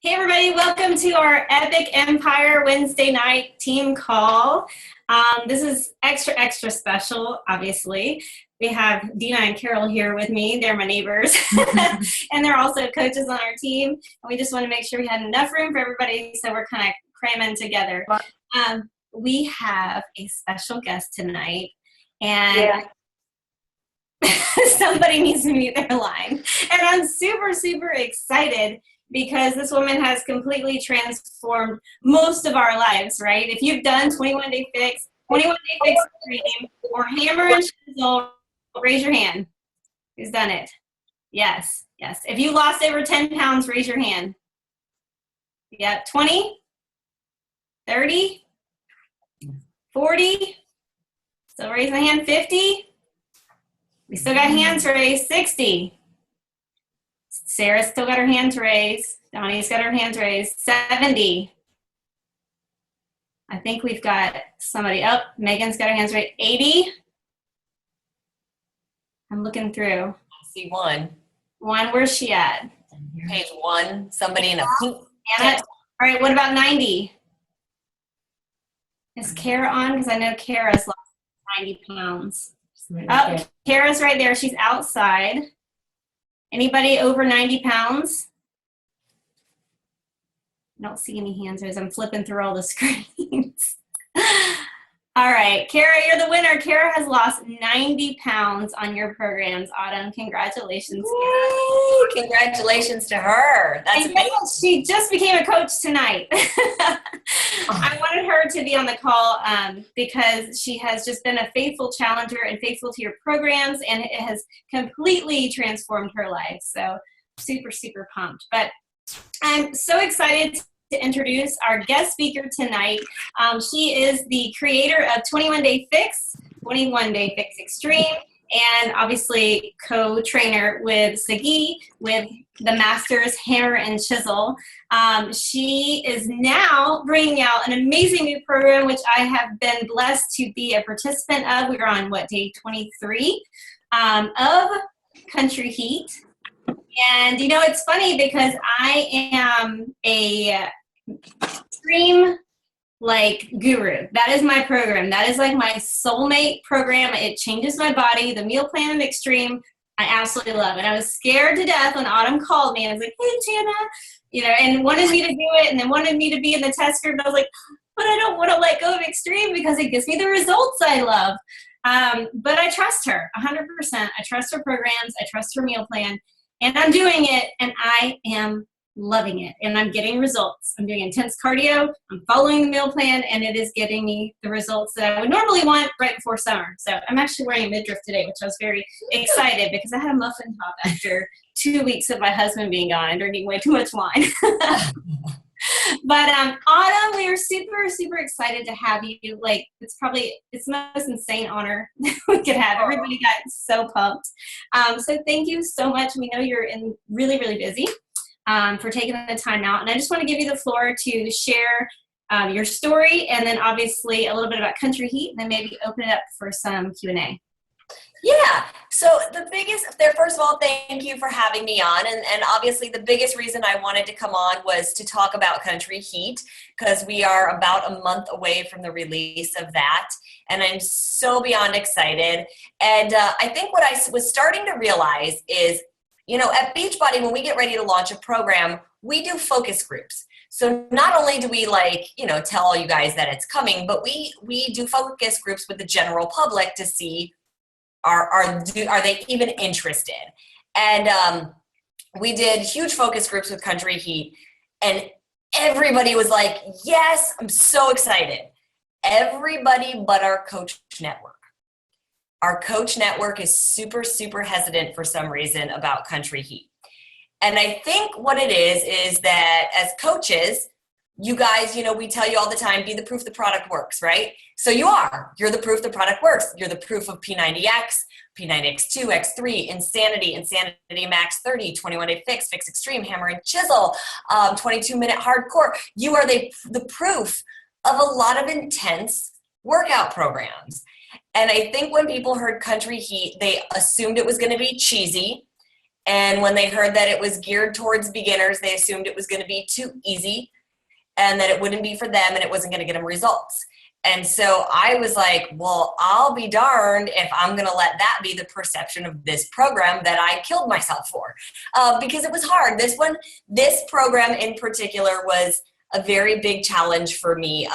Hey everybody, welcome to our Epic Empire Wednesday night team call. This is extra special, obviously. We have Dina and Carol here with me. They're my neighbors. And they're also coaches on our team. And we just want to make sure we had enough room for everybody, so we're kind of cramming together. We have a special guest tonight, and somebody needs to mute their line. And I'm super excited because this woman has completely transformed most of our lives, right? If you've done 21 Day Fix, 21 Day Fix Extreme, or Hammer and Chisel, raise your hand. Who's done it? Yes. If you lost over 10 pounds, raise your hand. Yeah, 20, 30, 40, still raise the hand, 50. We still got hands raised, 60. Sarah's still got her hands raised. Donnie's got her hands raised, 70. I think we've got somebody up. Megan's got her hands raised, 80. I'm looking through. I see one. One, where's she at? Page one, somebody in a pink. Anna. All right, what about 90? Is Kara on? Because I know Kara's lost 90 pounds. Oh, Kara's right there. She's outside. Anybody over 90 pounds? I don't see any hands as I'm flipping through all the screens. All right, Kara, you're the winner. Kara has lost 90 pounds on your programs, Autumn. Congratulations. Woo! Congratulations to her. That's amazing. She just became a coach tonight. I wanted her to be on the call because she has just been a faithful challenger and faithful to your programs, and it has completely transformed her life. So super pumped. But I'm so excited to introduce our guest speaker tonight. She is the creator of 21 Day Fix, 21 Day Fix Extreme, and obviously co-trainer with Sagi with the Masters Hammer and Chisel. She is now bringing out an amazing new program, which I have been blessed to be a participant of. We're on, day 23 of Country Heat. And, it's funny because I am a extreme, guru. That is my program. That is my soulmate program. It changes my body. The meal plan of extreme, I absolutely love. And I was scared to death when Autumn called me. I was like, hey, Jana, and wanted me to do it and then wanted me to be in the test group. And I was like, but I don't want to let go of extreme because it gives me the results I love. But I trust her 100%. I trust her programs. I trust her meal plan. And I'm doing it, and I am loving it, and I'm getting results. I'm doing intense cardio, I'm following the meal plan, and it is getting me the results that I would normally want right before summer. So I'm actually wearing a midriff today, which I was very excited because I had a muffin top after 2 weeks of my husband being gone and drinking way too much wine. But Autumn, we are super excited to have you. It's the most insane honor we could have. Everybody got so pumped. So thank you so much. We know you're really busy for taking the time out. And I just want to give you the floor to share your story, and then obviously a little bit about Country Heat, and then maybe open it up for some Q&A. Yeah. So first of all, thank you for having me on. And obviously the biggest reason I wanted to come on was to talk about Country Heat, because we are about a month away from the release of that. And I'm so beyond excited. And I think what I was starting to realize is, at Beachbody, when we get ready to launch a program, we do focus groups. So not only do we tell all you guys that it's coming, but we do focus groups with the general public to see are they even interested? And we did huge focus groups with Country Heat, and everybody was like, yes, I'm so excited. Everybody but our coach network. Our coach network is super hesitant for some reason about Country Heat. And I think what it is that as coaches, you guys, we tell you all the time, be the proof the product works, right? So you're the proof the product works. You're the proof of P90X, P90X2, X3, Insanity Max 30, 21 Day Fix, Fix Extreme, Hammer and Chisel, 22-minute hardcore. You are the proof of a lot of intense workout programs. And I think when people heard Country Heat, they assumed it was going to be cheesy. And when they heard that it was geared towards beginners, they assumed it was going to be too easy and that it wouldn't be for them and it wasn't going to get them results. And so I was like, well, I'll be darned if I'm going to let that be the perception of this program that I killed myself for, because it was hard. This program in particular was a very big challenge for me.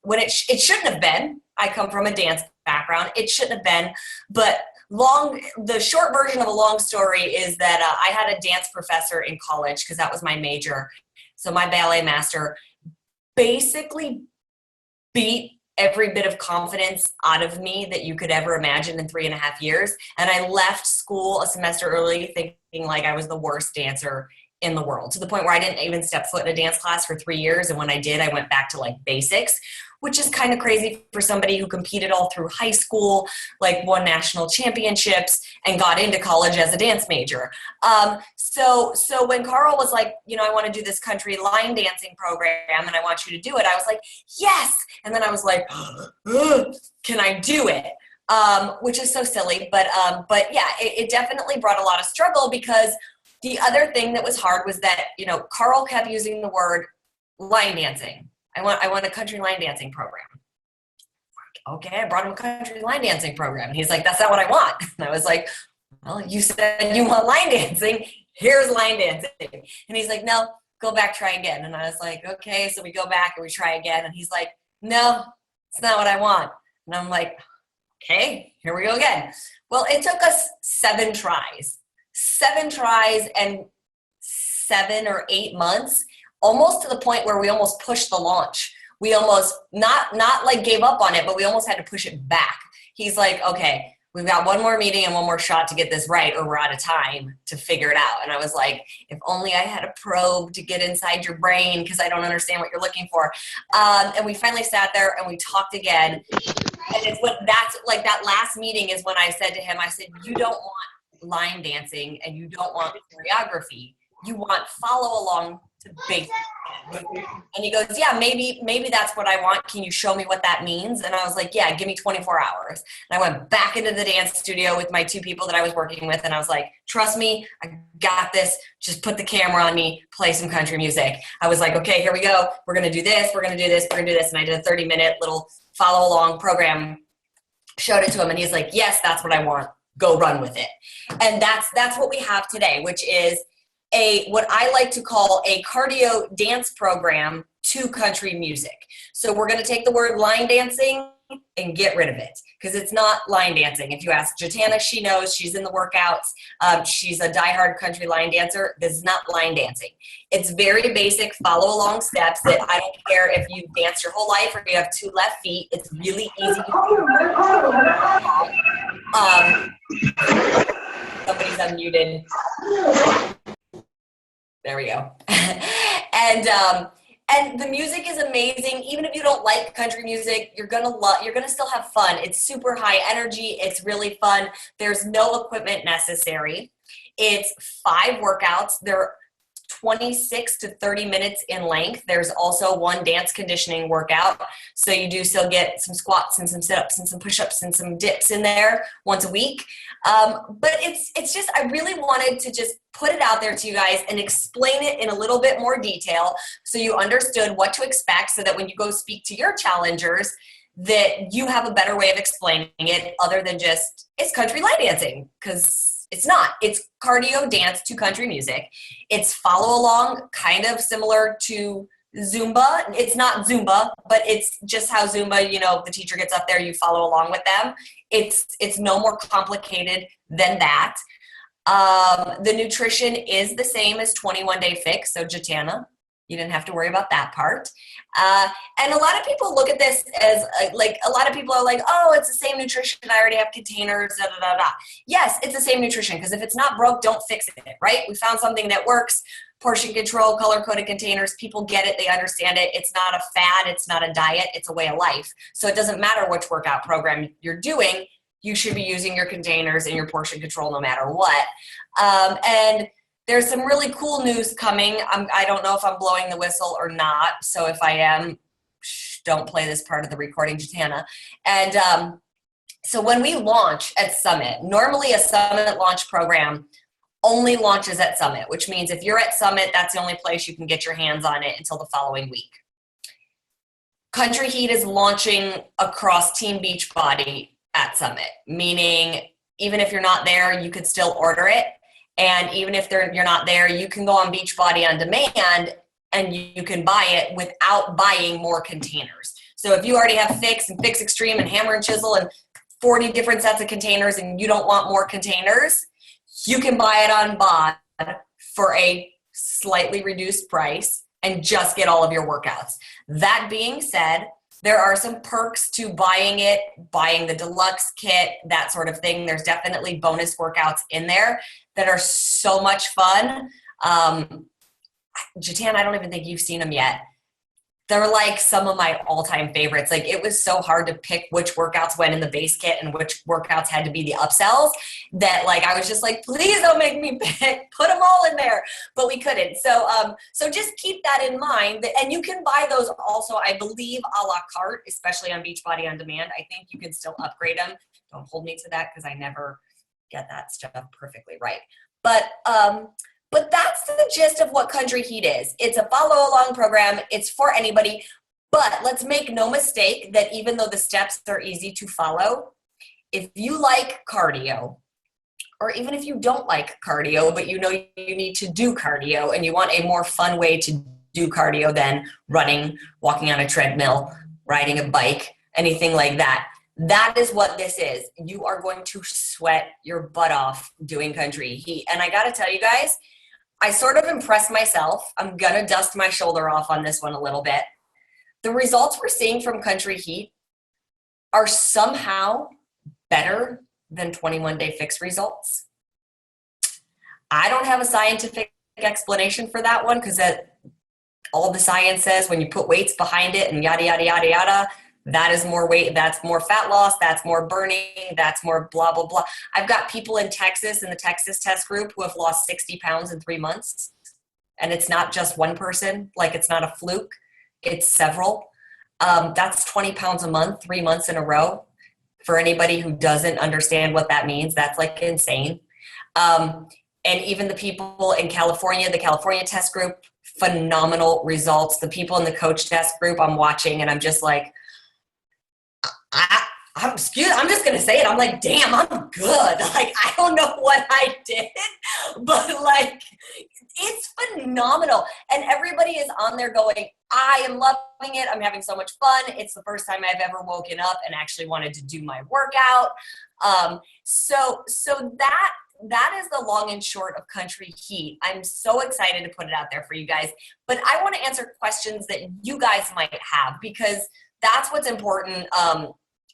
When it shouldn't have been. I come from a dance background. It shouldn't have been, but the short version of a long story is that I had a dance professor in college because that was my major. So my ballet master basically beat every bit of confidence out of me that you could ever imagine in 3.5 years. And I left school a semester early thinking like I was the worst dancer in the world, to the point where I didn't even step foot in a dance class for 3 years. And when I did, I went back to like basics, which is kind of crazy for somebody who competed all through high school, like won national championships and got into college as a dance major. So when Carl was like, I want to do this country line dancing program and I want you to do it, I was like, yes. And then I was like, can I do it? Which is so silly, but yeah, it definitely brought a lot of struggle, because the other thing that was hard was that, Carl kept using the word line dancing. I want a country line dancing program. Okay, I brought him a country line dancing program. And he's like, that's not what I want. And I was like, well, you said you want line dancing. Here's line dancing. And he's like, no, go back, try again. And I was like, okay. So we go back and we try again. And he's like, no, it's not what I want. And I'm like, okay, here we go again. Well, it took us 7 tries and 7 or 8 months, almost to the point where we almost pushed the launch. We almost not like gave up on it, but we almost had to push it back. He's like, okay, we've got one more meeting and one more shot to get this right, or we're out of time to figure it out. And I was like, if only I had a probe to get inside your brain, because I don't understand what you're looking for. And we finally sat there and we talked again. And it's that last meeting is when I said to him, I said, you don't want line dancing and you don't want choreography. You want follow along to basic. And he goes, yeah, maybe that's what I want. Can you show me what that means? And I was like, yeah, give me 24 hours. And I went back into the dance studio with my 2 people that I was working with. And I was like, trust me, I got this. Just put the camera on me, play some country music. I was like, okay, here we go. We're going to do this. We're going to do this. We're going to do this. And I did a 30-minute little follow along program, showed it to him. And he's like, yes, that's what I want. Go run with it. And that's what we have today, which is what I like to call a cardio dance program to country music. So we're going to take the word line dancing and get rid of it, because it's not line dancing. If you ask Jatana, she knows. She's in the workouts. She's a diehard country line dancer. This is not line dancing. It's very basic follow along steps that I don't care if you've danced your whole life or you have 2 left feet. It's really easy to do. Somebody's unmuted. There we go. And the music is amazing. Even if you don't like country music, you're gonna still have fun. It's super high energy. It's really fun. There's no equipment necessary. It's 5 workouts. They're 26 to 30 minutes in length. There's also 1 dance conditioning workout. So you do still get some squats and some sit-ups and some push-ups and some dips in there once a week. But it's just, I really wanted to just put it out there to you guys and explain it in a little bit more detail so you understood what to expect, so that when you go speak to your challengers, that you have a better way of explaining it other than just, it's country line dancing, because it's not. It's cardio dance to country music. It's follow along, kind of similar to Zumba. It's not Zumba, but it's just how Zumba, the teacher gets up there, you follow along with them. It's no more complicated than that. The nutrition is the same as 21 Day Fix. So Jatana, you didn't have to worry about that part. And a lot of people look at this as a lot of people are like, oh, it's the same nutrition. I already have containers, da, da, da, da. Yes, it's the same nutrition, because if it's not broke, don't fix it, right? We found something that works. Portion control, color-coded containers. People get it. They understand it. It's not a fad. It's not a diet. It's a way of life. So it doesn't matter which workout program you're doing. You should be using your containers and your portion control no matter what. And there's some really cool news coming. I don't know if I'm blowing the whistle or not. So if I am, don't play this part of the recording, Jatana. And so when we launch at Summit, normally a Summit launch program only launches at Summit, which means if you're at Summit, that's the only place you can get your hands on it until the following week. Country Heat is launching across Team Beachbody at Summit, meaning even if you're not there, you could still order it. And even if you're not there, you can go on Beachbody on demand and you can buy it without buying more containers. So if you already have Fix and Fix Extreme and Hammer and Chisel and 40 different sets of containers and you don't want more containers, you can buy it on BOD for a slightly reduced price and just get all of your workouts. That being said, there are some perks to buying it, buying the deluxe kit, that sort of thing. There's definitely bonus workouts in there that are so much fun. Jatan, I don't even think you've seen them yet. They're like some of my all-time favorites. Like, it was so hard to pick which workouts went in the base kit and which workouts had to be the upsells that, like, I was just like, please don't make me pick, put them all in there, but we couldn't. So just keep that in mind. And you can buy those also, I believe, a la carte, especially on Beachbody On Demand. I think you can still upgrade them. Don't hold me to that because I never get that stuff perfectly right. But that's the gist of what Country Heat is. It's a follow-along program. It's for anybody. But let's make no mistake that even though the steps are easy to follow, if you like cardio, or even if you don't like cardio, but you know you need to do cardio and you want a more fun way to do cardio than running, walking on a treadmill, riding a bike, anything like that, that is what this is. You are going to sweat your butt off doing Country Heat. And I got to tell you guys, I sort of impressed myself. I'm going to dust my shoulder off on this one a little bit. The results we're seeing from Country Heat are somehow better than 21-day fix results. I don't have a scientific explanation for that one because all the science says when you put weights behind it and yada, yada, yada, yada, that is more weight, that's more fat loss, that's more burning, that's more blah, blah, blah. I've got people in Texas, in the Texas test group, who have lost 60 pounds in 3 months. And it's not just one person, like it's not a fluke, it's several. That's 20 pounds a month, 3 months in a row. For anybody who doesn't understand what that means, that's like insane. And even the people in California, the California test group, phenomenal results. The people in the coach test group, I'm watching and I'm just like, I'm just going to say it. I'm like, damn, I'm good. Like, I don't know what I did, but like, it's phenomenal. And everybody is on there going, I am loving it. I'm having so much fun. It's the first time I've ever woken up and actually wanted to do my workout. So that is the long and short of Country Heat. I'm so excited to put it out there for you guys, but I want to answer questions that you guys might have, because that's what's important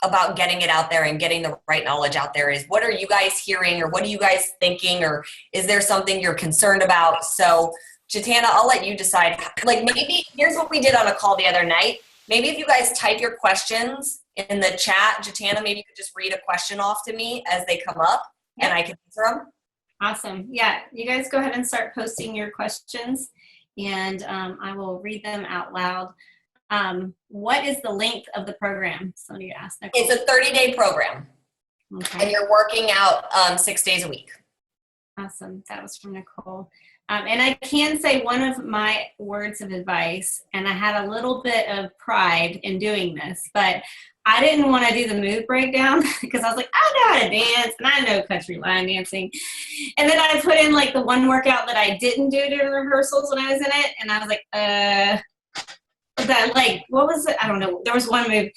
about getting it out there and getting the right knowledge out there is, what are you guys hearing, or what are you guys thinking, or is there something you're concerned about? So Jatana, I'll let you decide. Like, maybe here's what we did on a call the other night. Maybe if you guys type your questions in the chat, Jatana, maybe you could just read a question off to me as they come up. Yep. And I can answer them. Awesome. Yeah, you guys go ahead and start posting your questions, and I will read them out loud. What is the length of the program? Somebody asked. Nicole. It's a 30-day program. Okay. And you're working out 6 days a week. Awesome. That was from Nicole. And I can say one of my words of advice, and I had a little bit of pride in doing this, but I didn't want to do the move breakdown because I was like, I know how to dance and I know country line dancing. And then I put in like the one workout that I didn't do during rehearsals when I was in it. And I was like, that, like, what was it? I don't know. There was one move.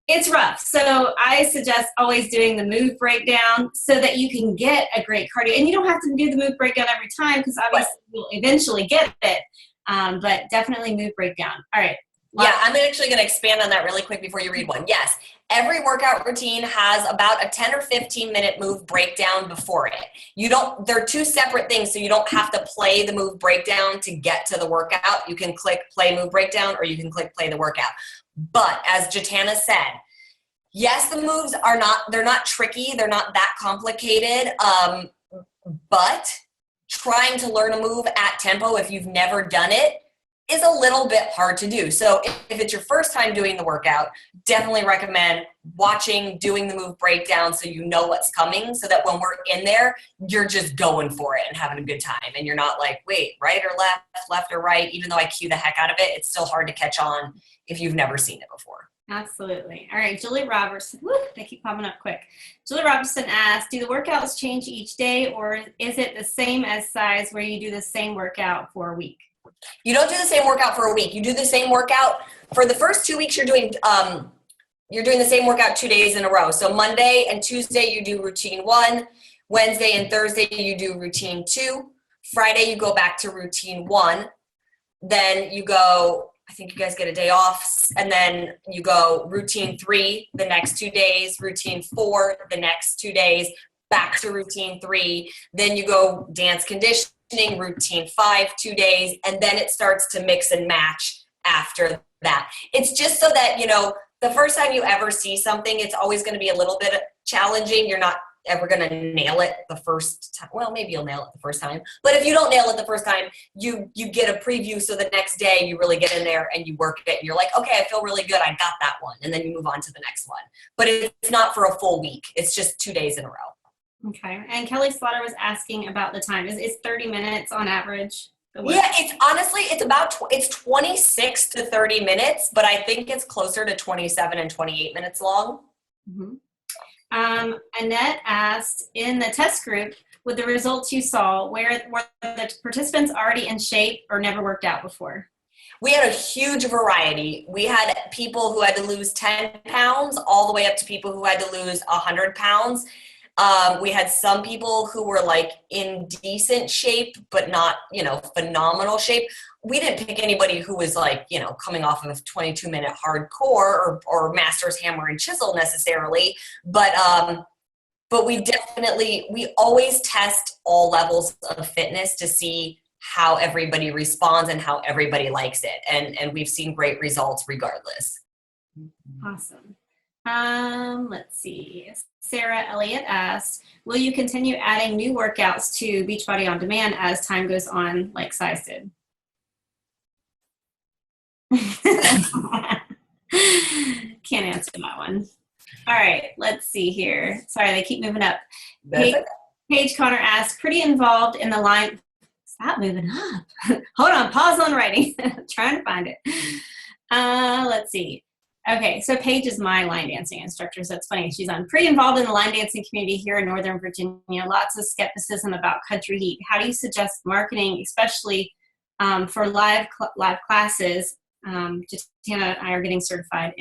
It's rough. So I suggest always doing the move breakdown so that you can get a great cardio. And you don't have to do the move breakdown every time because obviously you'll eventually get it. But definitely move breakdown. All right. Yeah, I'm actually going to expand on that really quick before you read one. Yes, every workout routine has about a 10 or 15 minute move breakdown before it. They're two separate things, so you don't have to play the move breakdown to get to the workout. You can click play move breakdown, or you can click play the workout. But as Jatana said, yes, the moves they're not tricky. They're not that complicated. But trying to learn a move at tempo, if you've never done it, is a little bit hard to do. So if it's your first time doing the workout, definitely recommend watching, doing the move breakdown so you know what's coming, so that when we're in there, you're just going for it and having a good time. And you're not like, wait, right or left, left or right. Even though I cue the heck out of it, it's still hard to catch on if you've never seen it before. Absolutely. All right, Julie Robertson. Woo, they keep popping up quick. Julie Robertson asked, do the workouts change each day, or is it the same as size where you do the same workout for a week? You don't do the same workout for a week. You do the same workout for the first 2 weeks. You're doing the same workout 2 days in a row. So Monday and Tuesday you do routine 1. Wednesday and Thursday you do routine 2. Friday you go back to routine 1. Then you go, I think you guys get a day off, and then you go routine 3 the next 2 days, routine 4 the next 2 days, back to routine 3. Then you go dance conditioning, routine 5 2 days, and then it starts to mix and match after that. It's just so that, you know, the first time you ever see something, it's always going to be a little bit challenging. You're not ever going to nail it the first time. Well, maybe you'll nail it the first time, but if you don't nail it the first time, you get a preview, so the next day you really get in there and you work it and you're like, okay, I feel really good, I got that one, and then you move on to the next one. But it's not for a full week. It's just 2 days in a row. Okay. And Kelly Slaughter was asking about the time. Is 30 minutes on average? Yeah, it's honestly, it's 26 to 30 minutes, but I think it's closer to 27 and 28 minutes long. Mm-hmm. Annette asked, in the test group, with the results you saw, were the participants already in shape or never worked out before? We had a huge variety. We had people who had to lose 10 pounds all the way up to people who had to lose 100 pounds. We had some people who were like in decent shape, but not, you know, phenomenal shape. We didn't pick anybody who was like, you know, coming off of a 22-minute hardcore or master's hammer and chisel necessarily. But we always test all levels of fitness to see how everybody responds and how everybody likes it. And we've seen great results regardless. Awesome. Let's see. Sarah Elliott asked, will you continue adding new workouts to Beachbody On Demand as time goes on, like Size did? Can't answer that one. All right, let's see here. Sorry, they keep moving up. Paige Connor asked, pretty involved in the line. Stop moving up. Hold on, pause on writing. Trying to find it. Let's see. Okay, so Paige is my line dancing instructor, so it's funny. She's pretty involved in the line dancing community here in Northern Virginia. Lots of skepticism about Country Heat. How do you suggest marketing, especially for live classes? Tana and I are getting certified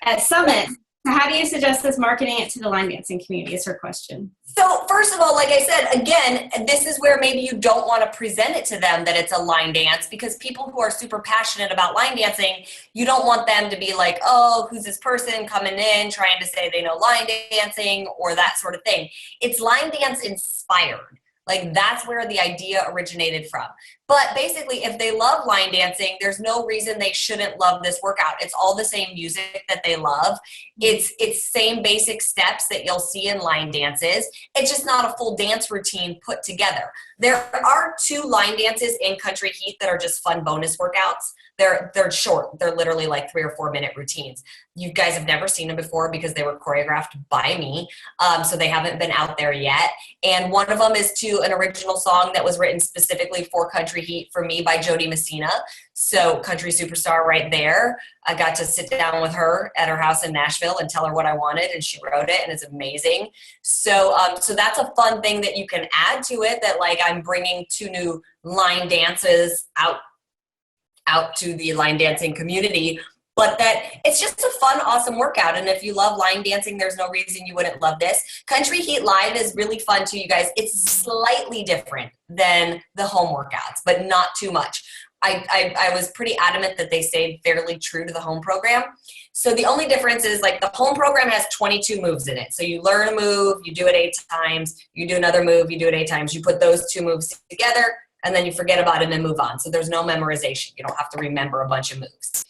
at Summit. So how do you suggest this marketing it to the line dancing community is her question. So first of all, like I said, again, this is where maybe you don't want to present it to them that it's a line dance, because people who are super passionate about line dancing, you don't want them to be like, oh, who's this person coming in trying to say they know line dancing or that sort of thing. It's line dance inspired. Like that's where the idea originated from. But basically, if they love line dancing, there's no reason they shouldn't love this workout. It's all the same music that they love. It's same basic steps that you'll see in line dances. It's just not a full dance routine put together. There are 2 line dances in Country Heat that are just fun bonus workouts. They're short. They're literally like 3 or 4 minute routines. You guys have never seen them before because they were choreographed by me. So they haven't been out there yet. And one of them is to an original song that was written specifically for Country Heat for me by Jody Messina. So country superstar right there. I got to sit down with her at her house in Nashville and tell her what I wanted, and she wrote it, and it's amazing. So that's a fun thing that you can add to it, that like I'm bringing 2 new line dances out to the line dancing community, but that it's just a fun, awesome workout. And if you love line dancing, there's no reason you wouldn't love this. Country Heat Live is really fun too, you guys. It's slightly different than the home workouts, but not too much. I was pretty adamant that they stayed fairly true to the home program. So the only difference is like the home program has 22 moves in it. So you learn a move, you do it 8 times, you do another move, you do it 8 times, you put those 2 moves together, and then you forget about it and move on. So there's no memorization. You don't have to remember a bunch of moves.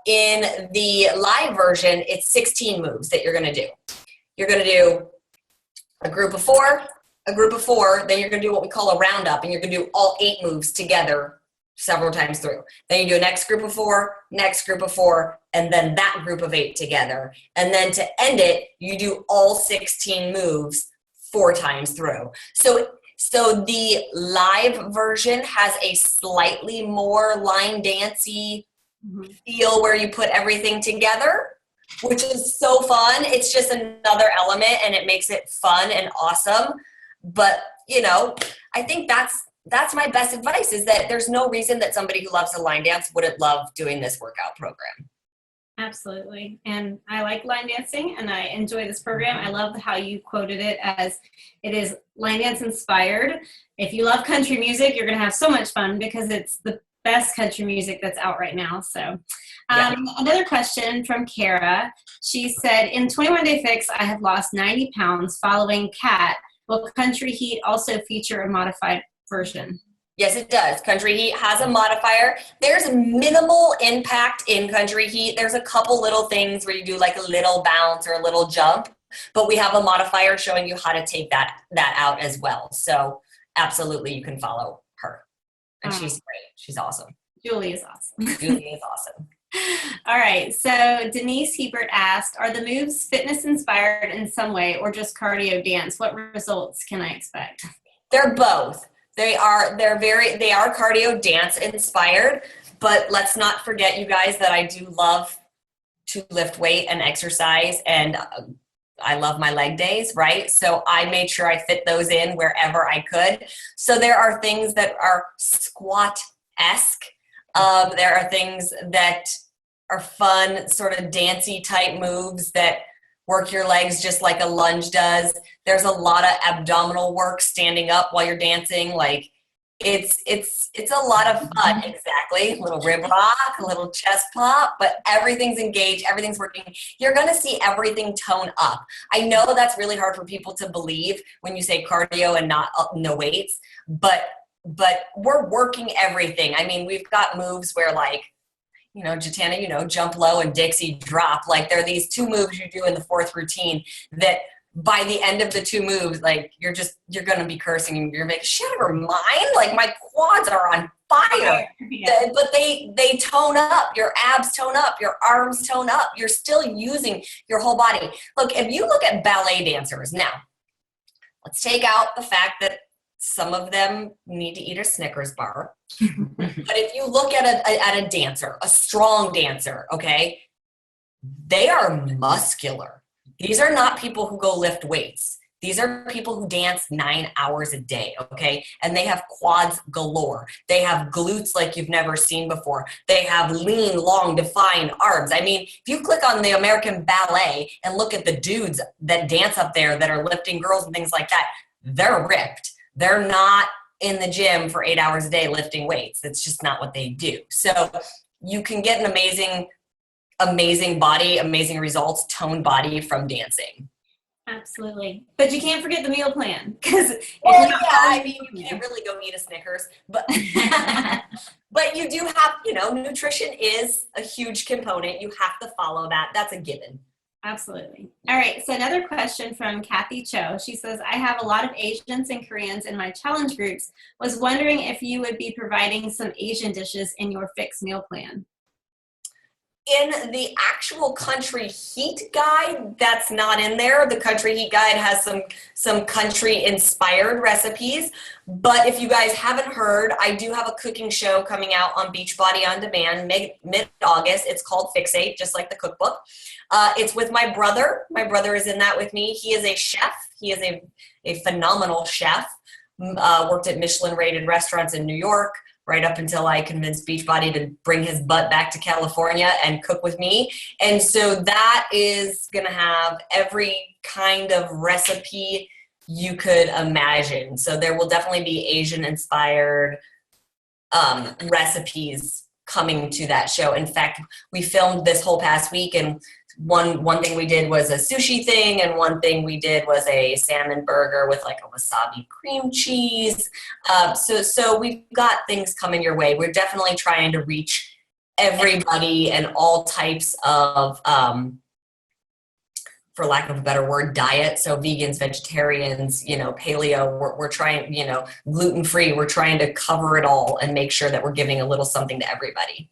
In the live version, it's 16 moves that you're going to do. You're going to do a group of 4, then you're going to do what we call a roundup, and you're going to do all 8 moves together several times through. Then you do a next group of 4, next group of 4, and then that group of 8 together. And then to end it, you do all 16 moves 4 times through. So the live version has a slightly more line dancey feel where you put everything together, which is so fun. It's just another element and it makes it fun and awesome. But, you know, I think that's my best advice, is that there's no reason that somebody who loves to line dance wouldn't love doing this workout program. Absolutely. And I like line dancing and I enjoy this program. I love how you quoted it as it is line dance inspired. If you love country music, you're going to have so much fun because it's the best country music that's out right now. So another question from Kara. She said, in 21 Day Fix, I have lost 90 pounds following Cat. Will Country Heat also feature a modified version? Yes, it does. Country Heat has a modifier. There's minimal impact in Country Heat. There's a couple little things where you do like a little bounce or a little jump, but we have a modifier showing you how to take that out as well. So absolutely, you can follow her. And she's great. She's awesome. Julie is awesome. Julie is awesome. All right. So Denise Hebert asked, are the moves fitness inspired in some way or just cardio dance? What results can I expect? They're both. They are cardio dance inspired, but let's not forget, you guys, that I do love to lift weight and exercise, and I love my leg days, right? So I made sure I fit those in wherever I could. So there are things that are squat-esque. There are things that are fun, sort of dancey type moves that work your legs just like a lunge does. There's a lot of abdominal work standing up while you're dancing. Like it's a lot of fun. Exactly. A little rib rock, a little chest pop, but everything's engaged. Everything's working. You're going to see everything tone up. I know that's really hard for people to believe when you say cardio and not no weights, but we're working everything. I mean, we've got moves where, like, you know, Jatana, you know, jump low and Dixie drop. Like, there are these 2 moves you do in the 4th routine that by the end of the 2 moves, like, you're going to be cursing and you're like, shit, ever mind? Like, my quads are on fire. Yeah. But they tone up. Your abs tone up. Your arms tone up. You're still using your whole body. Look, if you look at ballet dancers now, let's take out the fact that some of them need to eat a Snickers bar. But if you look at a dancer, a strong dancer, okay, they are muscular. These are not people who go lift weights. These are people who dance 9 hours a day, okay? And they have quads galore. They have glutes like you've never seen before. They have lean, long, defined arms. I mean, if you click on the American Ballet and look at the dudes that dance up there that are lifting girls and things like that, they're ripped. They're not in the gym for 8 hours a day lifting weights. That's just not what they do. So you can get an amazing body, amazing results, toned body from dancing. Absolutely. But you can't forget the meal plan. I mean, you can't really go eat a Snickers, but but you do have, you know, nutrition is a huge component. You have to follow that. That's a given. Absolutely. All right. So another question from Kathy Cho. She says, I have a lot of Asians and Koreans in my challenge groups. Was wondering if you would be providing some Asian dishes in your fixed meal plan. In the actual Country Heat guide, that's not in there. The Country Heat guide has some country inspired recipes. But if you guys haven't heard, I do have a cooking show coming out on Beachbody On Demand mid-August. It's called Fixate, just like the cookbook. It's with my brother. My brother is in that with me. He is a chef. He is a phenomenal chef. Worked at Michelin-rated restaurants in New York, right up until I convinced Beachbody to bring his butt back to California and cook with me. And so that is going to have every kind of recipe you could imagine. So there will definitely be Asian-inspired recipes coming to that show. In fact, we filmed this whole past week, and one thing we did was a sushi thing, and one thing we did was a salmon burger with like a wasabi cream cheese. So we've got things coming your way. We're definitely trying to reach everybody and all types of for lack of a better word, diet. So vegans, vegetarians, paleo, we're trying, gluten-free, we're trying to cover it all and make sure that we're giving a little something to everybody.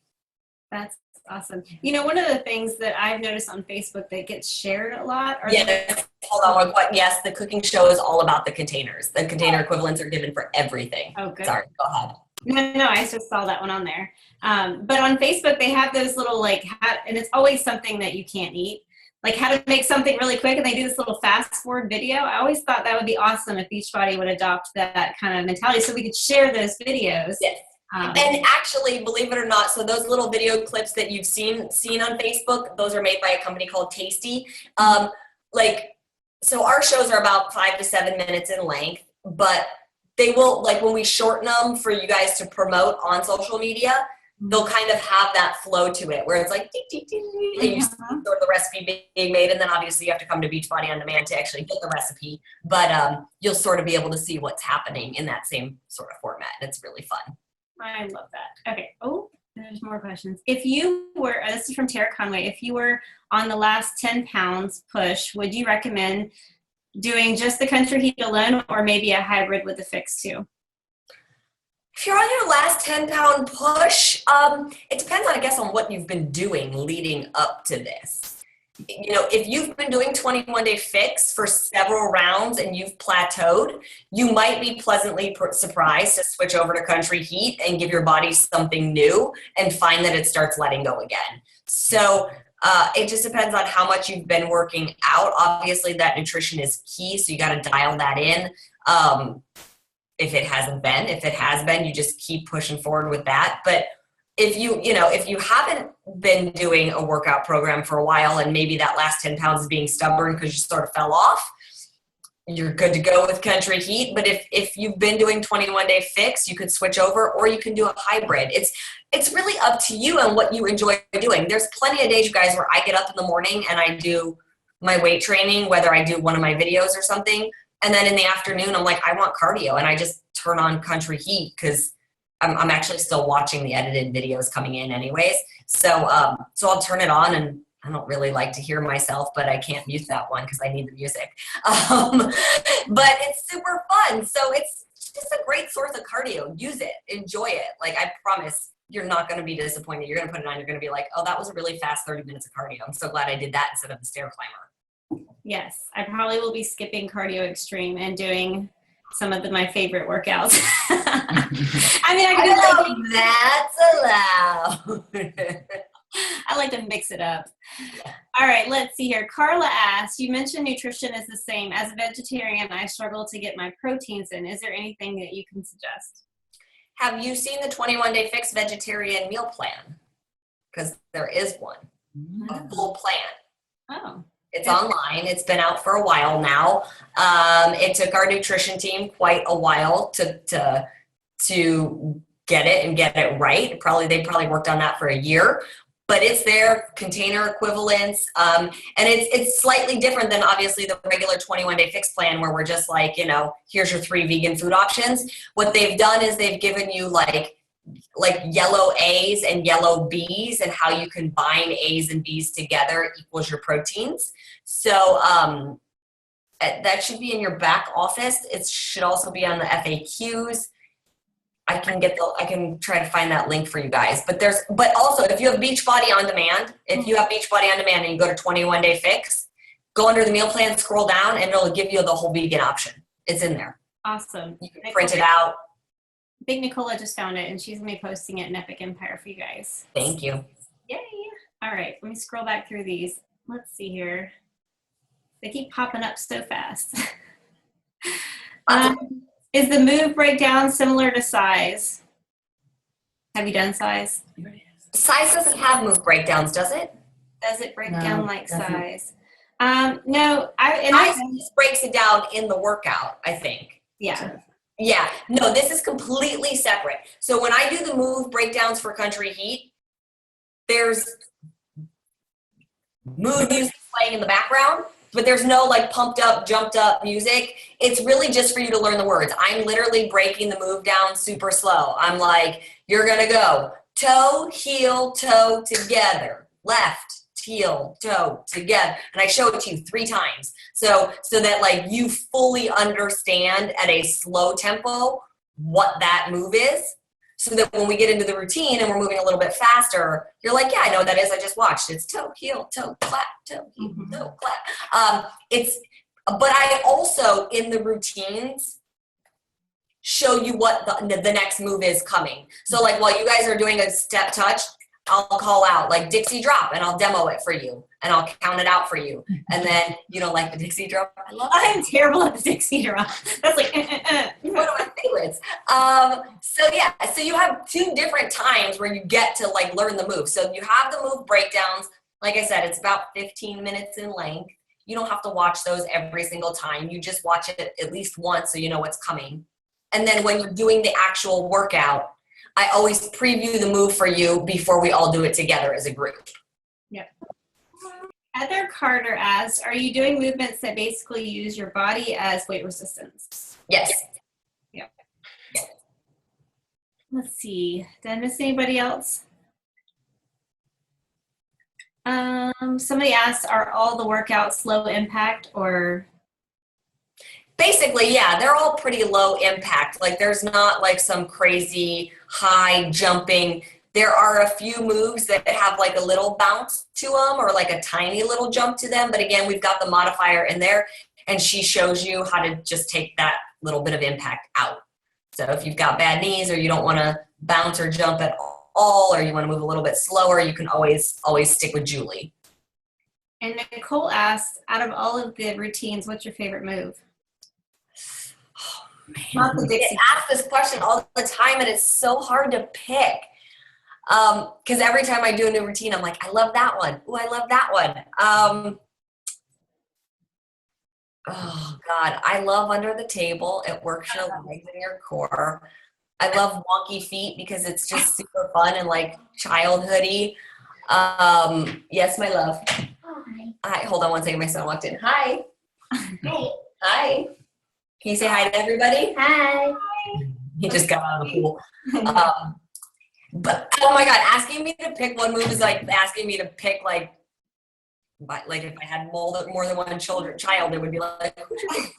That's awesome. One of the things that I've noticed on Facebook that gets shared a lot are yes, hold on. Yes, the cooking show is all about the containers. The container equivalents are given for everything. Oh, good. Sorry, go ahead. No, I just saw that one on there. But on Facebook, they have those little and it's always something that you can't eat. Like how to make something really quick, and they do this little fast forward video. I always thought that would be awesome if Beachbody would adopt that kind of mentality so we could share those videos. Yes. And actually, believe it or not, so those little video clips that you've seen on Facebook, those are made by a company called Tasty. So our shows are about 5 to 7 minutes in length, but they will, when we shorten them for you guys to promote on social media, they'll kind of have that flow to it where it's like, ding, ding, ding, and you see sort of the recipe being made. And then obviously you have to come to Beachbody On Demand to actually get the recipe. But you'll sort of be able to see what's happening in that same sort of format. And it's really fun. I love that. Okay. Oh, there's more questions. If you were, this is from Tara Conway, if you were on the last 10 pounds push, would you recommend doing just the Country Heat alone or maybe a hybrid with the Fix too? If you're on your last 10-pound push, it depends on, I guess, on what you've been doing leading up to this. If you've been doing 21-day fix for several rounds and you've plateaued, you might be pleasantly surprised to switch over to Country Heat and give your body something new and find that it starts letting go again. So it just depends on how much you've been working out. Obviously, that nutrition is key, so you got to dial that in. If it has been, you just keep pushing forward with that. But if you haven't been doing a workout program for a while and maybe that last 10 pounds is being stubborn because you sort of fell off, you're good to go with Country Heat. But if you've been doing 21-day fix, you could switch over, or you can do a hybrid. It's really up to you and what you enjoy doing. There's plenty of days, you guys, where I get up in the morning and I do my weight training, whether I do one of my videos or something. And then in the afternoon, I'm like, I want cardio. And I just turn on Country Heat because I'm actually still watching the edited videos coming in anyways. So I'll turn it on, and I don't really like to hear myself, but I can't mute that one because I need the music. But it's super fun. So it's just a great source of cardio. Use it. Enjoy it. I promise you're not going to be disappointed. You're going to put it on. You're going to be like, oh, that was a really fast 30 minutes of cardio. I'm so glad I did that instead of the stair climber. Yes, I probably will be skipping cardio extreme and doing some of my favorite workouts. That's allowed. I like to mix it up. All right, let's see here. Carla asked, you mentioned nutrition is the same. As a vegetarian, I struggle to get my proteins in. Is there anything that you can suggest? Have you seen the 21-day fix vegetarian meal plan? Because there is one, a full plan. Oh. It's online. It's been out for a while now. It took our nutrition team quite a while to get it and get it right. They probably worked on that for a year, but it's their container equivalents. And it's slightly different than obviously the regular 21-day fix plan where we're just like, here's your 3 vegan food options. What they've done is they've given you like yellow A's and yellow B's, and how you combine A's and B's together equals your proteins. So that should be in your back office. It should also be on the FAQs. I can try to find that link for you guys. But also if you have Beachbody On Demand, and you you go to 21-day fix, go under the meal plan, scroll down, and it'll give you the whole vegan option. It's in there. Awesome. You can print it out. Big Nicola just found it, and she's going to be posting it in Epic Empire for you guys. Thank you. Yay. All right, let me scroll back through these. Let's see here. They keep popping up so fast. Is the move breakdown similar to size? Have you done size? Size doesn't have move breakdowns, does it? Does it break down like size? No. Size just breaks it down in the workout, I think. Yeah. Yeah, no, this is completely separate. So when I do the move breakdowns for Country Heat, there's mood music playing in the background, but there's no pumped up, jumped up music. It's really just for you to learn the words. I'm literally breaking the move down super slow. I'm like, you're going to go toe, heel, toe together, left, heel, toe, together. And I show it to you 3 times. So that like you fully understand at a slow tempo what that move is. So that when we get into the routine and we're moving a little bit faster, you're like, yeah, I know what that is. I just watched. It's toe, heel, clap, toe, heel, toe, clap. But I also, in the routines, show you what the next move is coming. So like while you guys are doing a step touch, I'll call out like Dixie drop and I'll demo it for you and I'll count it out for you. And then you don't like the Dixie drop? I'm terrible at the Dixie drop. That's like one of my favorites. So you have 2 different times where you get to like learn the move. So you have the move breakdowns. Like I said, it's about 15 minutes in length. You don't have to watch those every single time. You just watch it at least once so you know what's coming. And then when you're doing the actual workout, I always preview the move for you before we all do it together as a group. Yep. Heather Carter asks, are you doing movements that basically use your body as weight resistance? Yes. Yep. Let's see. Did I miss anybody else? Somebody asked, are all the workouts low impact or? Basically, yeah, they're all pretty low impact. Like there's not like some crazy high jumping. There are a few moves that have like a little bounce to them or like a tiny little jump to them. But again, we've got the modifier in there and she shows you how to just take that little bit of impact out. So if you've got bad knees or you don't want to bounce or jump at all, or you want to move a little bit slower, you can always stick with Julie. And Nicole asked, out of all of the routines, what's your favorite move? Oh, man. I get asked this question all the time, and it's so hard to pick. Because every time I do a new routine, I'm like, I love that one. Ooh, I love that one. Oh, God. I love under the table. It works your legs and your core. I love wonky feet because it's just super fun and like childhoody. Yes, my love. Hi. Hold on one second. My son walked in. Hi. Hi. Hi. Can you say hi to everybody? Hi. He just got out of the pool. But oh my God, asking me to pick one move is like asking me to pick like if I had more than one child, it would be like, who's your favorite?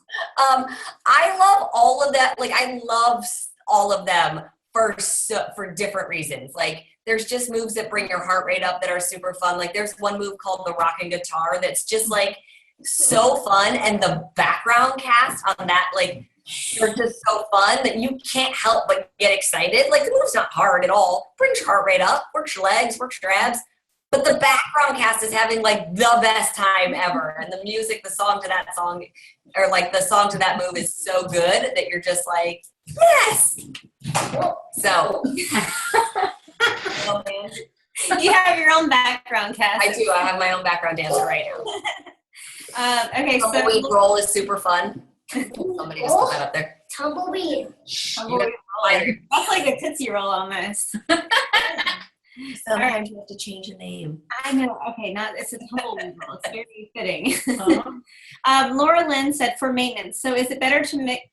I love all of that. Like I love all of them for different reasons. Like there's just moves that bring your heart rate up that are super fun. Like there's one move called the rocking guitar that's just like so fun, and the background cast on that, like they're just so fun that you can't help but get excited. Like the move's not hard at all. Brings your heart rate up, works your legs, works your abs. But the background cast is having like the best time ever. And the music, the song to that song, or like the song to that move is so good that you're just like, yes. So. You have your own background cast. I do. I have my own background dancer right now. Okay, so Tumbleweed roll is super fun. Somebody just put that up there. Tumbleweed. That's like a Tootsie Roll almost. Sometimes you have to change the name. I know. Okay, it's a tumbleweed roll. It's very fitting. Laura Lynn said for maintenance. So is it better to mix?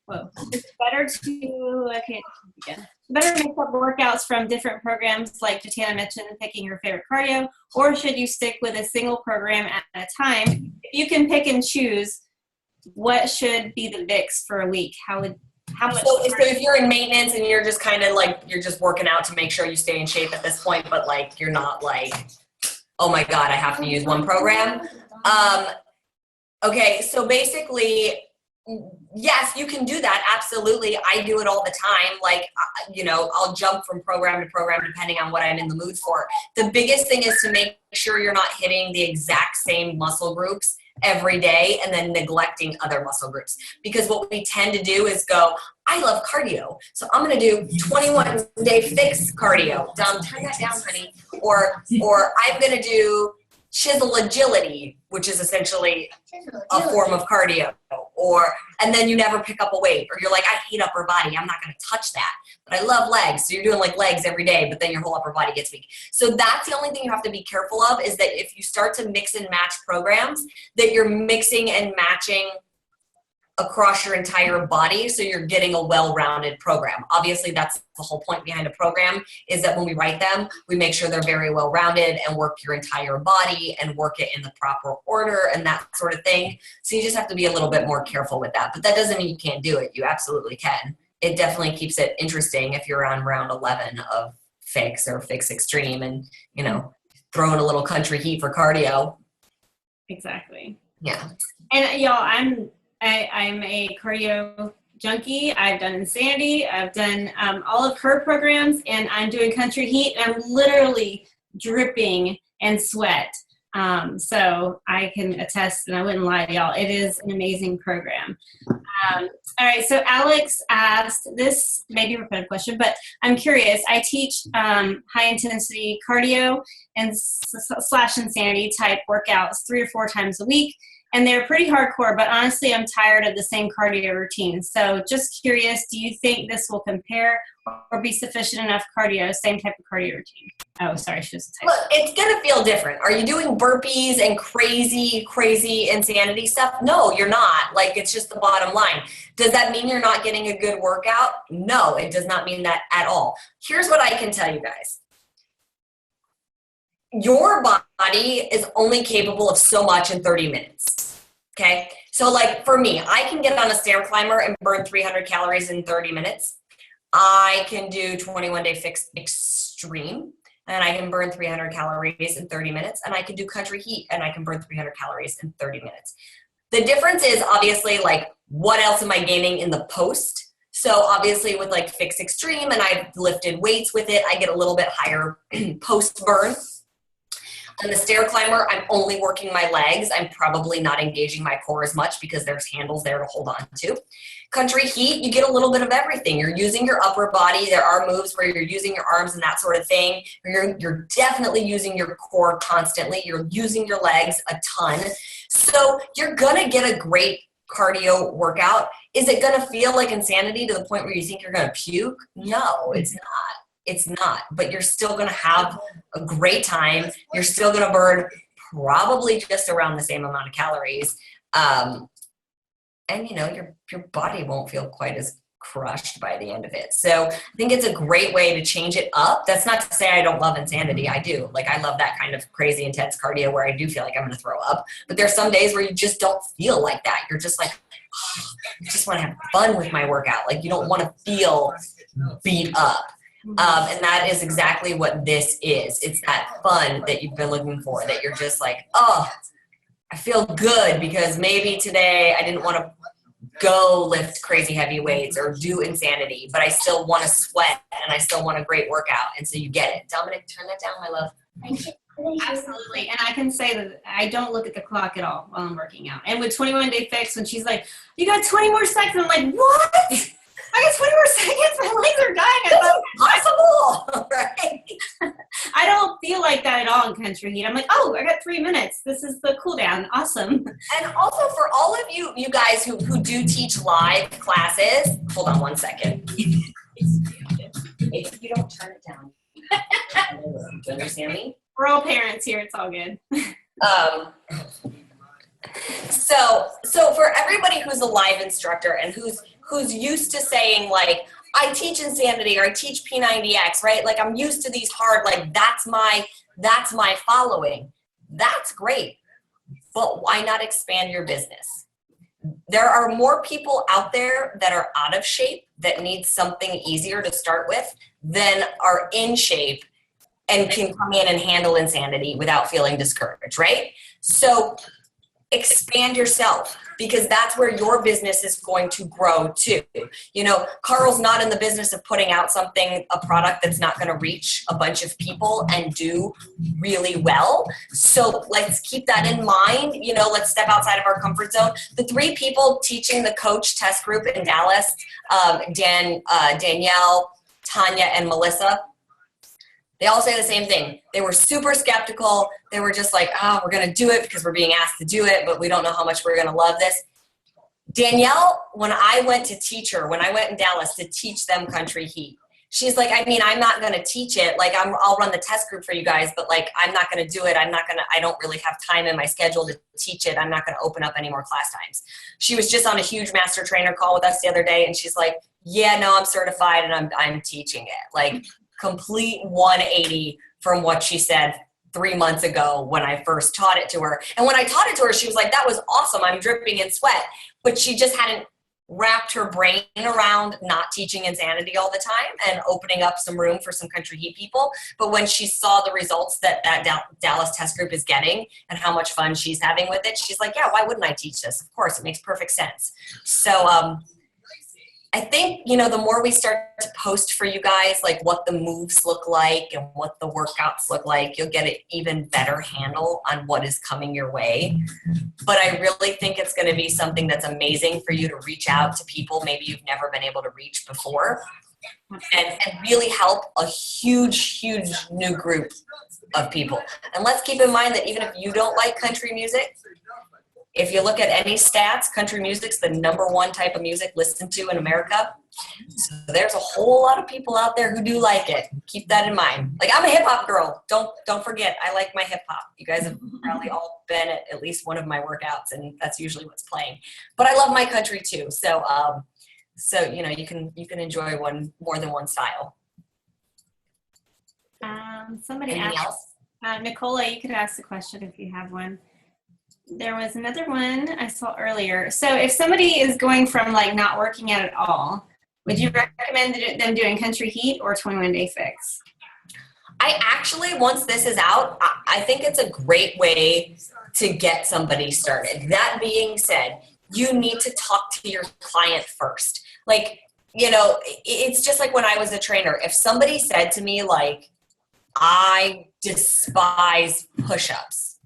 Is it better to? Okay, again. Better to mix up workouts from different programs, like Jatana mentioned, picking your favorite cardio, or should you stick with a single program at a time? If you can pick and choose, what should be the mix for a week? How much? So if you're in maintenance and you're just kind of like, you're just working out to make sure you stay in shape at this point, but like, you're not like, oh my God, I have to use one program. Okay. So basically, yes, you can do that. Absolutely. I do it all the time. Like, I'll jump from program to program depending on what I'm in the mood for. The biggest thing is to make sure you're not hitting the exact same muscle groups every day and then neglecting other muscle groups. Because what we tend to do is go, I love cardio, so I'm going to do 21-day fixed cardio. Turn that down, honey. Or I'm going to do chisel agility, which is essentially a form of cardio. And then you never pick up a weight, or you're like, I hate upper body, I'm not going to touch that, but I love legs. So you're doing like legs every day, but then your whole upper body gets weak. So that's the only thing you have to be careful of, is that if you start to mix and match programs, that you're mixing and matching across your entire body, so you're getting a well-rounded program. Obviously, that's the whole point behind a program, is that when we write them, we make sure they're very well-rounded and work your entire body and work it in the proper order and that sort of thing. So you just have to be a little bit more careful with that. But that doesn't mean you can't do it. You absolutely can. It definitely keeps it interesting if you're on round 11 of Fix or Fix Extreme and, you know, throwing a little country heat for cardio. Exactly. Yeah. And y'all, I'm a cardio junkie. I've done Insanity. I've done all of her programs, and I'm doing Country Heat, and I'm literally dripping in sweat. So I can attest, and I wouldn't lie to y'all, it is an amazing program. All right, so Alex asked, this may be a repetitive question, but I'm curious. I teach high-intensity cardio and / insanity type workouts 3 or 4 times a week. And they're pretty hardcore, but honestly, I'm tired of the same cardio routine. So just curious, do you think this will compare or be sufficient enough cardio, same type of cardio routine? Oh, sorry, she was a type. Look, it's going to feel different. Are you doing burpees and crazy insanity stuff? No, you're not. Like, it's just the bottom line. Does that mean you're not getting a good workout? No, it does not mean that at all. Here's what I can tell you guys. Your body is only capable of so much in 30 minutes, okay? So like for me, I can get on a stair climber and burn 300 calories in 30 minutes. I can do 21-day Fix Extreme and I can burn 300 calories in 30 minutes. And I can do Country Heat and I can burn 300 calories in 30 minutes. The difference is obviously like, what else am I gaining in the post? So obviously with like Fix Extreme and I've lifted weights with it, I get a little bit higher post burn. On the stair climber, I'm only working my legs. I'm probably not engaging my core as much because there's handles there to hold on to. Country Heat, you get a little bit of everything. You're using your upper body. There are moves where you're using your arms and that sort of thing. You're definitely using your core constantly. You're using your legs a ton. So you're going to get a great cardio workout. Is it going to feel like insanity to the point where you think you're going to puke? No, it's not. It's not, but you're still going to have a great time. You're still going to burn probably just around the same amount of calories. And you know, your body won't feel quite as crushed by the end of it. So I think it's a great way to change it up. That's not to say I don't love insanity. I do. Like, I love that kind of crazy intense cardio where I do feel like I'm going to throw up, but there's some days where you just don't feel like that. You're just like, oh, I just want to have fun with my workout. Like, you don't want to feel beat up. And that is exactly what this is. It's that fun that you've been looking for, that you're just like, oh, I feel good because maybe today I didn't want to go lift crazy heavy weights or do insanity, but I still want to sweat and I still want a great workout. And so you get it. Dominic, turn that down, my love. Absolutely. And I can say that I don't look at the clock at all while I'm working out. And with 21-day Fix, when she's like, you got 20 more seconds, I'm like, what? I got 20 more seconds. My legs are dying. I thought, possible, right? I don't feel like that at all in Country Heat. I'm like, oh, I got 3 minutes. This is the cool down. Awesome. And also for all of you guys who do teach live classes, hold on one second. If you don't turn it down. Do you understand me? We're all parents here. It's all good. So for everybody who's a live instructor and who's used to saying like, I teach insanity or I teach P90X, right? Like, I'm used to these hard, like, that's my following. That's great. But why not expand your business? There are more people out there that are out of shape that need something easier to start with than are in shape and can come in and handle insanity without feeling discouraged, right? So expand yourself, because that's where your business is going to grow too. You know, Carl's not in the business of putting out a product that's not going to reach a bunch of people and do really well. So let's keep that in mind. You know, let's step outside of our comfort zone. The 3 people teaching the coach test group in Dallas, Danielle, Tanya, and Melissa, they all say the same thing. They were super skeptical. They were just like, oh, we're going to do it because we're being asked to do it, but we don't know how much we're going to love this. Danielle, when I went to teach her, when I went in Dallas to teach them Country Heat, she's like, I mean, I'm not going to teach it. Like I'll run the test group for you guys, but like, I'm not going to do it. I don't really have time in my schedule to teach it. I'm not going to open up any more class times. She was just on a huge master trainer call with us the other day. And she's like, yeah, no, I'm certified and I'm teaching it. Like complete 180 from what she said 3 months ago when I first taught it to her. And when I taught it to her, she was like, that was awesome. I'm dripping in sweat. But she just hadn't wrapped her brain around not teaching Insanity all the time and opening up some room for some Country Heat people. But when she saw the results that Dallas test group is getting and how much fun she's having with it, she's like, yeah, why wouldn't I teach this? Of course, it makes perfect sense. So I think, you know, the more we start to post for you guys, like what the moves look like and what the workouts look like, you'll get an even better handle on what is coming your way. But I really think it's going to be something that's amazing for you to reach out to people maybe you've never been able to reach before and really help a huge, huge new group of people. And let's keep in mind that even if you don't like country music, if you look at any stats, country music's the #1 type of music listened to in America. So there's a whole lot of people out there who do like it. Keep that in mind. Like I'm a hip hop girl. Don't forget, I like my hip hop. You guys have probably all been at least one of my workouts, and that's usually what's playing. But I love my country too. So you know, you can enjoy more than one style. Somebody Anything asked, Nicola, you could ask the question if you have one. There was another one I saw earlier. So if somebody is going from like not working out at all, would you recommend them doing Country Heat or 21 Day Fix? I actually, once this is out, I think it's a great way to get somebody started. That being said, you need to talk to your client first. Like, you know, it's just like when I was a trainer. If somebody said to me like, I despise push-ups,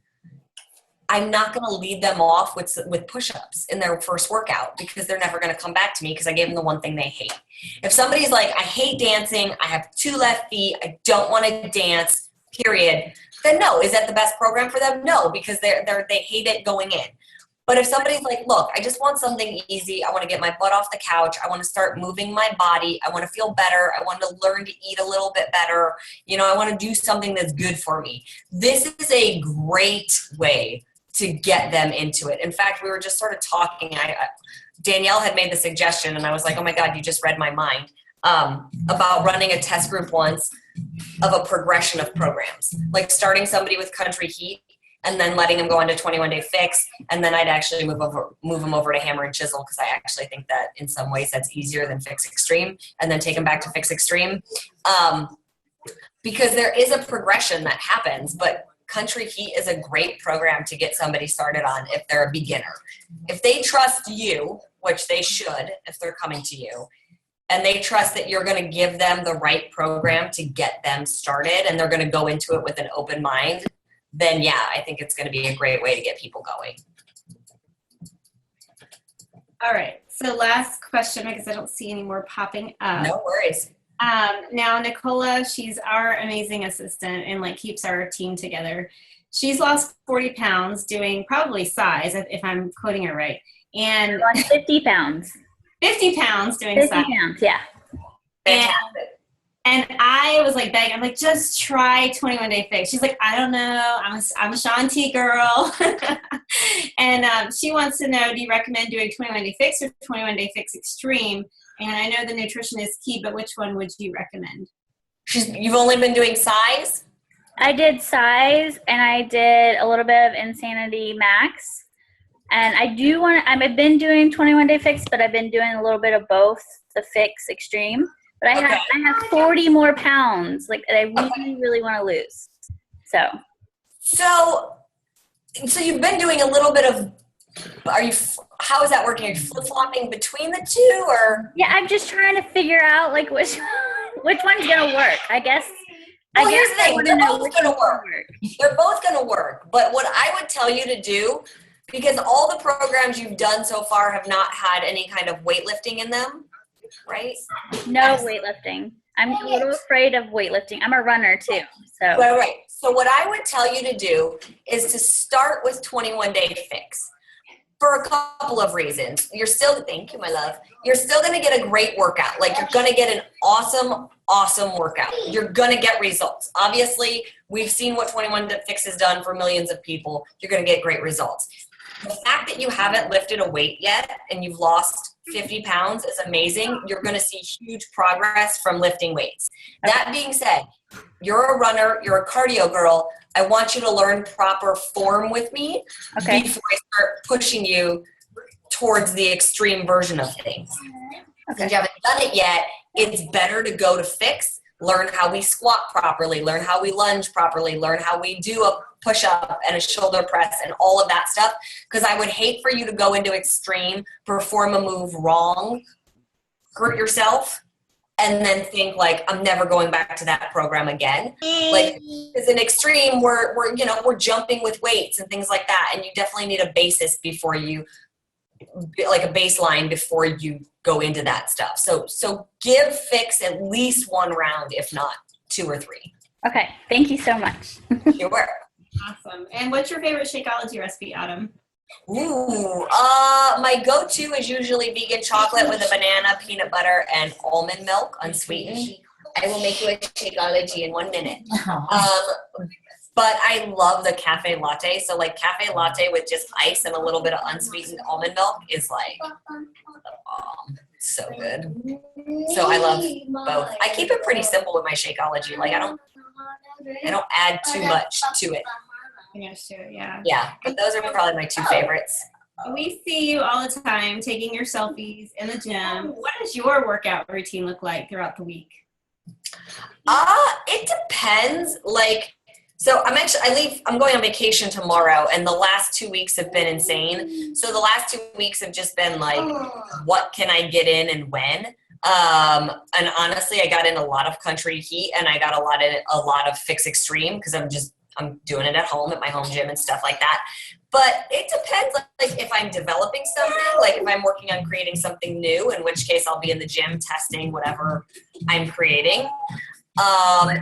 I'm not going to lead them off with push-ups in their first workout because they're never going to come back to me because I gave them the one thing they hate. If somebody's like, I hate dancing, I have 2 left feet, I don't want to dance, period, then no. Is that the best program for them? No, because they hate it going in. But if somebody's like, look, I just want something easy, I want to get my butt off the couch, I want to start moving my body, I want to feel better, I want to learn to eat a little bit better, you know, I want to do something that's good for me. This is a great way to get them into it. In fact, we were just sort of talking. Danielle had made the suggestion, and I was like, oh my God, you just read my mind, about running a test group once of a progression of programs, like starting somebody with Country Heat and then letting them go into 21 Day Fix. And then I'd actually move them over to Hammer and Chisel because I actually think that in some ways that's easier than Fix Extreme, and then take them back to Fix Extreme. Because there is a progression that happens, but Country Heat is a great program to get somebody started on if they're a beginner. If they trust you, which they should if they're coming to you, and they trust that you're going to give them the right program to get them started and they're going to go into it with an open mind, then yeah, I think it's going to be a great way to get people going. All right. So last question, because I don't see any more popping up. No worries. Now, Nicola, she's our amazing assistant and like keeps our team together. She's lost 40 pounds doing probably size, if I'm quoting her right. And 50 pounds. 50 pounds doing 50 size. pounds, yeah. And I was like begging, I'm like, just try 21 Day Fix. She's like, I don't know. I'm a Shanti girl. And she wants to know, do you recommend doing 21 Day Fix or 21 Day Fix Extreme? And I know the nutrition is key, but which one would you recommend? You've only been doing size? I did size and I did a little bit of Insanity Max. And I do want to, I've been doing 21 Day Fix, but I've been doing a little bit of both, the Fix Extreme. But I have 40 more pounds, like that I really, really want to lose. So you've been doing a little bit of, how is that working? Are you flip-flopping between the two, or? Yeah, I'm just trying to figure out like which one's going to work, I guess. Well, here's the thing, they're both going to work. They're both going to work. But what I would tell you to do, because all the programs you've done so far have not had any kind of weightlifting in them, right? No weightlifting. I'm a little afraid of weightlifting. I'm a runner too. So. Right. So what I would tell you to do is to start with 21 Day Fix. for a couple of reasons. Thank you, my love. You're still going to get a great workout. Like, you're going to get an awesome workout. You're going to get results. Obviously, we've seen what 21 Day Fix has done for millions of people. You're going to get great results. The fact that you haven't lifted a weight yet and you've lost 50 pounds is amazing. You're going to see huge progress from lifting weights. That being said, you're a runner, you're a cardio girl. I want you to learn proper form with me before I start pushing you towards the extreme version of things. If you haven't done it yet, it's better to go to Fix, learn how we squat properly, learn how we lunge properly, learn how we do a push-up and a shoulder press and all of that stuff, because I would hate for you to go into extreme, perform a move wrong, hurt yourself, and then think like, I'm never going back to that program again. Like, as an extreme, we're jumping with weights and things like that, and you definitely need a basis before you, like a baseline before you go into that stuff. So give Fix at least one round, if not 2 or 3. Okay, thank you so much. Sure. Awesome. And what's your favorite Shakeology recipe, Autumn? Ooh, my go-to is usually vegan chocolate with a banana, peanut butter, and almond milk, unsweetened. I will make you a Shakeology in 1 minute. But I love the cafe latte. So like cafe latte with just ice and a little bit of unsweetened almond milk is like so good. So I love both. I keep it pretty simple with my Shakeology. Like I don't add too much to it. Yes, sure, yeah. Yeah, but those are probably my 2 favorites. We see you all the time taking your selfies in the gym. What does your workout routine look like throughout the week? It depends. Like, so I'm going on vacation tomorrow, and the last 2 weeks have been insane. So the last 2 weeks have just been like, what can I get in and when? And honestly, I got in a lot of country heat, and I got a lot of Fix Extreme because I'm doing it at home at my home gym and stuff like that. But it depends, like if I'm developing something, like if I'm working on creating something new, in which case I'll be in the gym testing whatever I'm creating.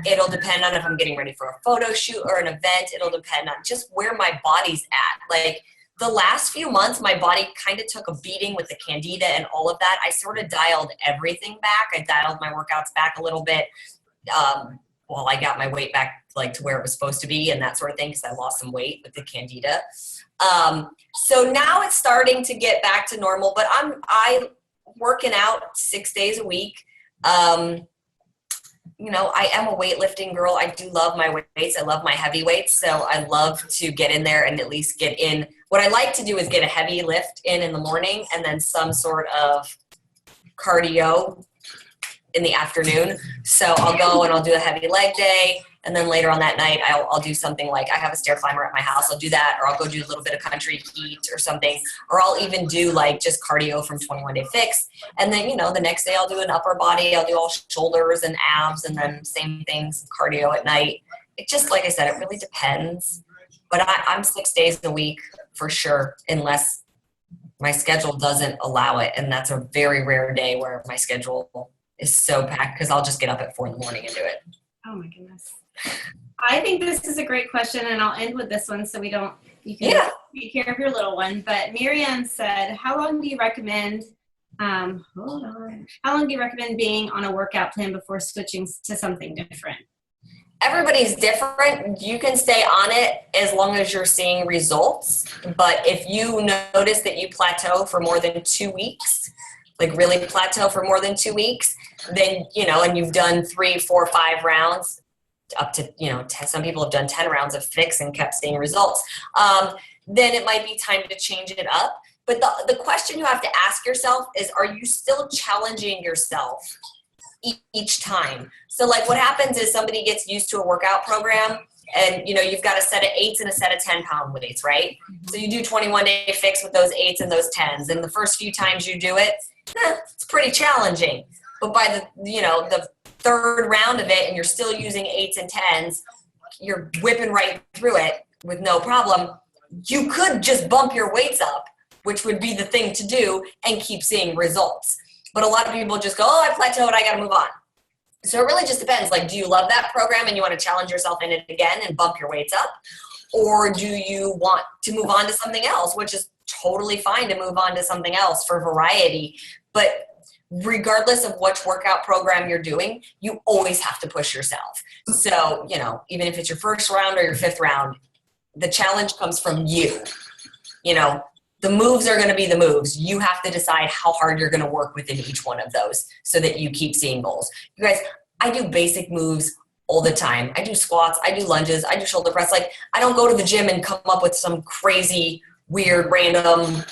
It'll depend on if I'm getting ready for a photo shoot or an event. It'll depend on just where my body's at. Like the last few months, my body kind of took a beating with the candida and all of that. I sort of dialed everything back. I dialed my workouts back a little bit. I got my weight back like to where it was supposed to be and that sort of thing because I lost some weight with the candida. So now it's starting to get back to normal, but I working out 6 days a week. I am a weightlifting girl. I do love my weights. I love my heavy weights. So I love to get in there and at least get in. What I like to do is get a heavy lift in the morning and then some sort of cardio in the afternoon. So I'll go and I'll do a heavy leg day. And then later on that night, I'll do something like I have a stair climber at my house. I'll do that, or I'll go do a little bit of country heat or something, or I'll even do like just cardio from 21 Day Fix. And then, the next day I'll do an upper body. I'll do all shoulders and abs and then same things, cardio at night. It just, like I said, it really depends. But I'm 6 days a week for sure, unless my schedule doesn't allow it. And that's a very rare day where my schedule is so packed because I'll just get up at 4 a.m. and do it. Oh my goodness. I think this is a great question, and I'll end with this one so you can take care of your little one. But Miriam said, how long do you recommend being on a workout plan before switching to something different? Everybody's different. You can stay on it as long as you're seeing results. But if you notice that you plateau for more than 2 weeks, like really plateau for more than 2 weeks, then, and you've done 3, 4, 5 rounds, up to, 10, some people have done 10 rounds of Fix and kept seeing results, then it might be time to change it up. But the question you have to ask yourself is, are you still challenging yourself each time? So like what happens is somebody gets used to a workout program and, you've got a set of 8s and a set of 10-pound weights, right? So you do 21 Day Fix with those 8s and those 10s. And the first few times you do it, it's pretty challenging. But by the third round of it and you're still using 8s and 10s, you're whipping right through it with no problem. You could just bump your weights up, which would be the thing to do, and keep seeing results. But a lot of people just go, I plateaued, I got to move on. So it really just depends. Like, do you love that program and you want to challenge yourself in it again and bump your weights up? Or do you want to move on to something else, which is totally fine to move on to something else for variety. But regardless of which workout program you're doing, you always have to push yourself. So, you know, even if it's your first round or your fifth round, the challenge comes from you. You know, the moves are going to be the moves. You have to decide how hard you're going to work within each one of those so that you keep seeing goals. You guys, I do basic moves all the time. I do squats, I do lunges, I do shoulder press. Like, I don't go to the gym and come up with some crazy, weird, random,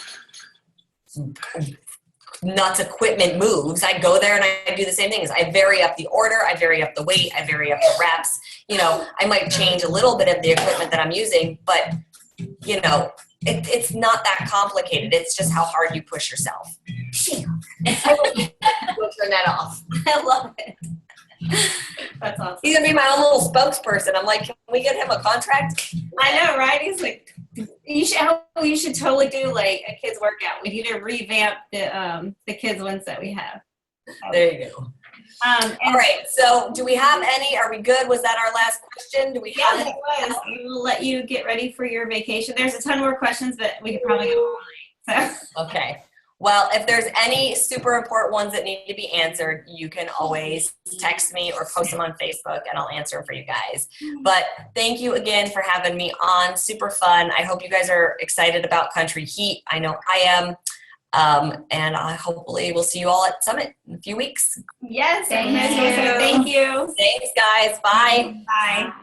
nuts equipment moves. I go there and I do the same things. I vary up the order, I vary up the weight, I vary up the reps. You know, I might change a little bit of the equipment that I'm using, but, you know, it's not that complicated. It's just how hard you push yourself. I will turn that off. I love it. That's awesome. He's gonna be my own little spokesperson. I'm like, can we get him a contract? I know, right? He's like, you should totally do like a kids workout. We need to revamp the kids ones that we have. There you go. All right. So, do we have any? Are we good? Was that our last question? Do we have any? It was. We'll let you get ready for your vacation. There's a ton more questions, but we could probably go on. So. Okay. Well, if there's any super important ones that need to be answered, you can always text me or post them on Facebook and I'll answer them for you guys. But thank you again for having me on. Super fun. I hope you guys are excited about Country Heat. I know I am. And I hopefully we'll see you all at Summit in a few weeks. Yes. Thank you. Thank you. Thanks, guys. Bye. Bye.